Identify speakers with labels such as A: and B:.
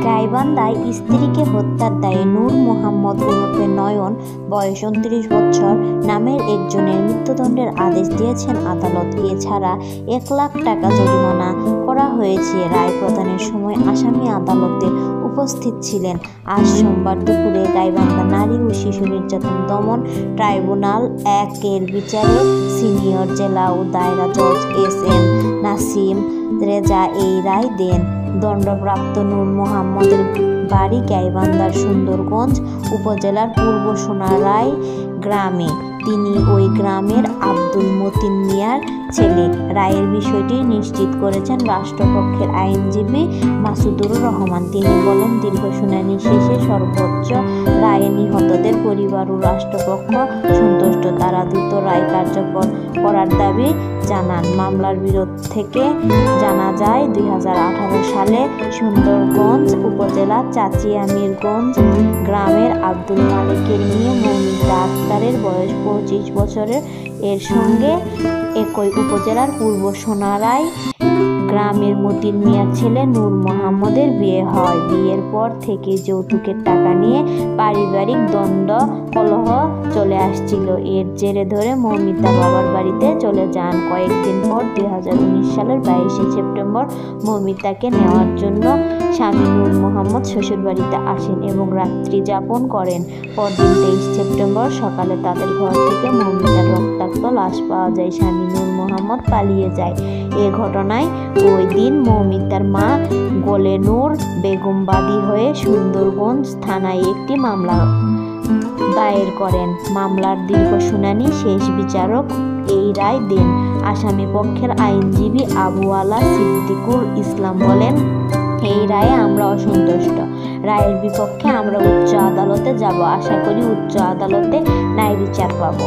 A: গাইবান্ধায় স্ত্রীকে হত্যার দায়ে নূর মোহাম্মদ ওরফে নয়ন বয়স 29 বছর নামের একজনের মৃত্যুদণ্ডের আদেশ দিয়েছেন আদালত। এছাড়া 1 লাখ টাকা জরিমানা করা হয়েছে। রায় প্রদানের সময় আসামি আদালতে উপস্থিত ছিলেন। আজ সোমবার দুপুরে গাইবান্ধা নারী ও শিশু নির্যাতন দমন ট্রাইব্যুনাল 1-এর বিচারে সিনিয়র জেলা ও দায়রা জজ SM নাসিম রেজা এই রায় দেন। দণ্ডপ্রাপ্ত নূর মোহাম্মদের বাড়ি গাইবান্ধার সুন্দরগঞ্জ উপজেলার পূর্ব সোনারায় গ্রামে। তিনি ওই গ্রামের আব্দুল মতিন মিয়ার ছেলে। রায়ের বিষয়টি নিশ্চিত করেছেন রাষ্ট্রপক্ষের আইনজীবী মাসুদুর রহমান। তিনি বলেন, দীর্ঘ শুনানি শেষে সর্বোচ্চ রায়ে নিহতদের পরিবার ও রাষ্ট্রপক্ষ সন্তুষ্ট। তারা দ্রুত রায় কার্যকর করার দাবি জানান। মামলার বিরোধ থেকে জানা যায়, 2018 সালে সুন্দরগঞ্জ উপজেলার চাচিয়ামিরগঞ্জ গ্রামের আব্দুল মালিকের মেয়ে মৌমিতা আক্তারের বয়স 25 বছরের এর সঙ্গে একই উপজেলার পূর্ব সোনারায় গ্রামের মতিন মিয়ার ছেলে নূর মোহাম্মদের বিয়ে হয়। বিয়ের পর থেকে যৌতুকের টাকা নিয়ে পারিবারিক দ্বন্দ্ব কলহ চলে আসছিল। এর জেরে ধরে মৌমিতা বাবার বাড়িতে চলে যান। কয়েকদিন পর 2019 সালের 22 সেপ্টেম্বর মৌমিতাকে নেওয়ার জন্য স্বামী নূর মোহাম্মদ শ্বশুরবাড়িতে আসেন এবং রাত্রি যাপন করেন। পরদিন 23 সেপ্টেম্বর সকালে তাদের ঘর থেকে মৌমিতার রক্তাক্ত লাশ পাওয়া যায়। স্বামী নূর মোহাম্মদ পালিয়ে যায়। এ ঘটনায় ওই দিন মৌমিতার মা গোলেনুর বেগম বাদী হয়ে সুন্দরগঞ্জ থানায় একটি মামলা দায়ের করেন। মামলার দীর্ঘ শুনানি শেষ বিচারক এই রায় দেন। আসামি পক্ষের আইনজীবী আবু আলা সিদ্দিকুল ইসলাম বলেন, এই রায়ে আমরা অসন্তুষ্ট। রায়ের বিপক্ষে আমরা উচ্চ আদালতে যাব। আশা করি উচ্চ আদালতে ন্যায় বিচার পাব।